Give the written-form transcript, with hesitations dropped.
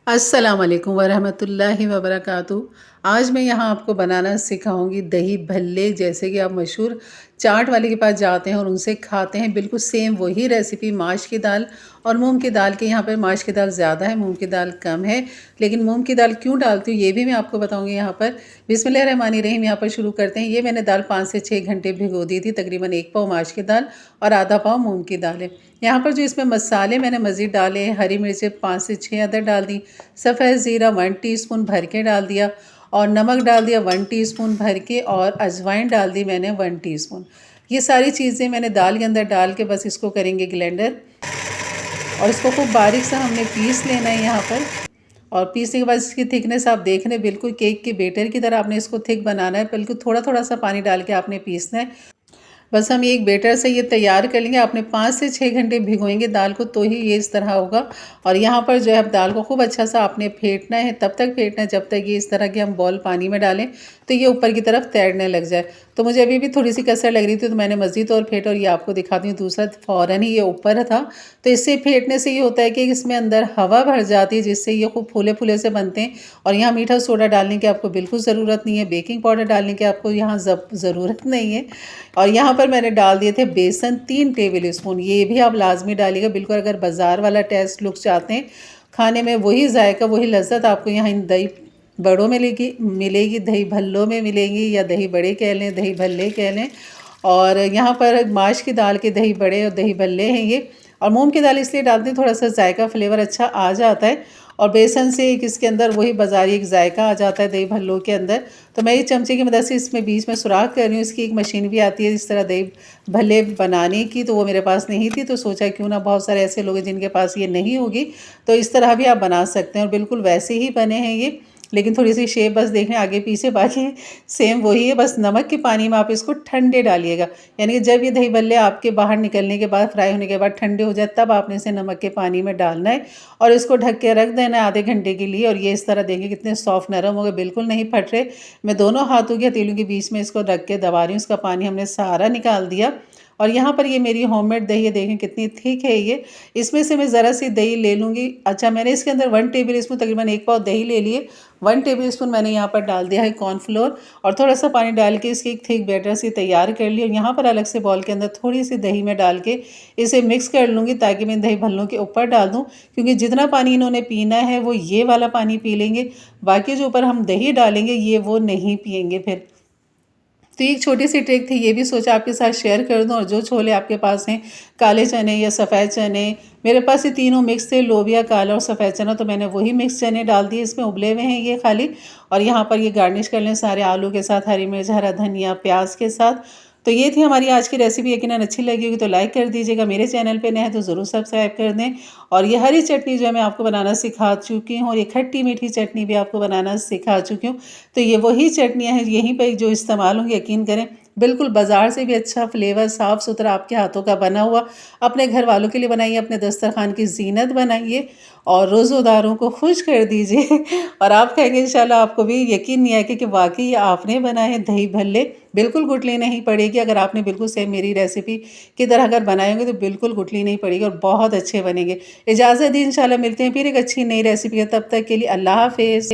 अस्सलाम वालेकुम वरहमतुल्लाहि वबरकातुहू। आज मैं यहाँ आपको बनाना सिखाऊंगी दही भल्ले। जैसे कि आप मशहूर चाट वाले के पास जाते हैं और उनसे खाते हैं, बिल्कुल सेम वही रेसिपी। माश की दाल और मूंग की दाल के, यहाँ पर माश की दाल ज़्यादा है, मूंग की दाल कम है, लेकिन मूंग की दाल क्यों डालती हूँ ये भी मैं आपको बताऊँगी यहाँ पर। बिस्मिल्लाहिर्रहमानिर्रहीम। यहाँ पर शुरू करते हैं। ये मैंने दाल 5 से 6 घंटे भिगो दी थी। तकरीबन 1 पाव माश की दाल और आधा पाव मूंग की दाल है। यहाँ पर जो इसमें मसाले मैंने मज़ीद डाले हैं, हरी मिर्चें 5 से 6 अदद डाल दी, सफ़ेद ज़ीरा 1 टीस्पून भर के डाल दिया, और नमक डाल दिया 1 टीस्पून भर के, और अजवाइन डाल दी मैंने 1 टीस्पून। ये सारी चीज़ें मैंने दाल के अंदर डाल के बस इसको करेंगे ग्लेंडर, और इसको खूब बारीक सा हमने पीस लेना है यहाँ पर। और पीसने के बाद इसकी थिकनेस आप देख रहे हैं, बिल्कुल केक के बेटर की तरह आपने इसको थिक बनाना है। बिल्कुल थोड़ा थोड़ा सा पानी डाल के आपने पीसना है। बस हम एक बेटर से ये तैयार कर लेंगे। आपने 5 से 6 घंटे भिगोएंगे दाल को, तो ही ये इस तरह होगा। और यहाँ पर जो है दाल को खूब अच्छा सा आपने फेंटना है, तब तक फेंटना है जब तक ये इस तरह के हम बॉल पानी में डालें तो ये ऊपर की तरफ तैरने लग जाए। तो मुझे अभी भी थोड़ी सी कसर लग रही थी, तो मैंने मज़ीद और फेंटा, और ये आपको दिखाती हूँ। दूसरा फ़ौरन ही ये ऊपर था। तो इससे फेंटने से ये होता है कि इसमें अंदर हवा भर जाती है, जिससे ये खूब फूले फूले से बनते हैं। और यहाँ मीठा सोडा डालने की आपको बिल्कुल ज़रूरत नहीं है, बेकिंग पाउडर डालने की आपको यहाँ ज़रूरत नहीं है। और यहाँ पर मैंने डाल दिए थे बेसन 3 टेबल स्पून। ये भी आप लाजमी डालिएगा बिल्कुल। अगर बाज़ार वाला टेस्ट लुक चाहते हैं खाने में, वही जायका वही लज्जत आपको यहाँ इन दही बड़ों में मिलेगी, दही भल्लों में मिलेगी, या दही बड़े कह लें, दही भल्ले कह लें। और यहाँ पर माश की दाल के दही बड़े और दही भल्ले हैं ये। और मूंग की दाल इसलिए डालते हैं थोड़ा सा जायका फ्लेवर अच्छा आ जाता है, और बेसन से एक इसके अंदर वही बाज़ारी एक जायका आ जाता है दही भल्लों के अंदर। तो मैं इस चमचे की मदद से इसमें बीच में सुराख कर रही हूँ। इसकी एक मशीन भी आती है इस तरह दही भल्ले बनाने की, तो वो मेरे पास नहीं थी, तो सोचा क्यों ना, बहुत सारे ऐसे लोग हैं जिनके पास ये नहीं होगी, तो इस तरह भी आप बना सकते हैं। और बिल्कुल वैसे ही बने हैं ये, लेकिन थोड़ी सी शेप बस देखें आगे पीछे, बाकी सेम वही है। बस नमक के पानी में आप इसको ठंडे डालिएगा, यानी कि जब ये दही भल्ले आपके बाहर निकलने के बाद, फ्राई होने के बाद ठंडे हो जाए, तब आपने इसे नमक के पानी में डालना है और इसको ढक के रख देना है आधे घंटे के लिए। और ये इस तरह देखें कितने सॉफ्ट नरम हो गए, बिल्कुल नहीं फट रहे। मैं दोनों हाथों की हथेलियों के बीच में इसको रख के दबा रही हूँ। इसका पानी हमने सारा निकाल दिया। और यहाँ पर ये मेरी होममेड दही है, देखें कितनी थिक है ये। इसमें से मैं ज़रा सी दही ले लूँगी। अच्छा, मैंने इसके अंदर 1 टेबल स्पून, तकरीबन 1 पाव दही ले लिए। 1 टेबल स्पून मैंने यहाँ पर डाल दिया है कॉर्नफ्लोर, और थोड़ा सा पानी डाल के इसकी एक थिक बैटर सी तैयार कर ली। और यहाँ पर अलग से बॉल के अंदर थोड़ी सी दही में डाल के इसे मिक्स कर लूँगी, ताकि मैं दही भल्लों के ऊपर डाल दूँ, क्योंकि जितना पानी इन्होंने पीना है वो ये वाला पानी पी लेंगे, बाकी जो ऊपर हम दही डालेंगे ये वो नहीं पियेंगे फिर। तो एक छोटी सी ट्रिक थी, ये भी सोचा आपके साथ शेयर कर दूं। और जो छोले आपके पास हैं, काले चने या सफ़ेद चने, मेरे पास ये तीनों मिक्स थे, लोबिया, काला और सफ़ेद चना, तो मैंने वही मिक्स चने डाल दिए इसमें, उबले हुए हैं ये खाली। और यहाँ पर ये गार्निश कर लें सारे आलू के साथ, हरी मिर्च, हरा धनिया, प्याज के साथ। तो ये थी हमारी आज की रेसिपी। यकीनन अच्छी लगी होगी तो लाइक कर दीजिएगा। मेरे चैनल पे नए हैं तो ज़रूर सब्सक्राइब कर दें। और ये हरी चटनी जो है मैं आपको बनाना सिखा चुकी हूँ, और ये खट्टी मीठी चटनी भी आपको बनाना सिखा चुकी हूँ। तो ये वही चटनियाँ हैं यहीं पर जो इस्तेमाल होंगी, यकीन करें बिल्कुल बाज़ार से भी अच्छा फ्लेवर, साफ़ सुथरा, आपके हाथों का बना हुआ। अपने घर वालों के लिए बनाइए, अपने दस्तरखान की जीनत बनाइए, और रोज़ेदारों को खुश कर दीजिए। और आप कहेंगे इंशाल्लाह, आपको भी यकीन नहीं आएगा कि वाकई ये आपने बनाए हैं दही भल्ले। बिल्कुल गुठली नहीं पड़ेगी। अगर आपने बिल्कुल सेम मेरी रेसिपी की तरह अगर बनाए होंगे तो बिल्कुल गुठली नहीं पड़ेगी, और बहुत अच्छे बनेंगे। इजाज़त दी, इंशाल्लाह मिलते हैं फिर एक अच्छी नई रेसिपी है। तब तक के लिए अल्लाह हाफ़िज़।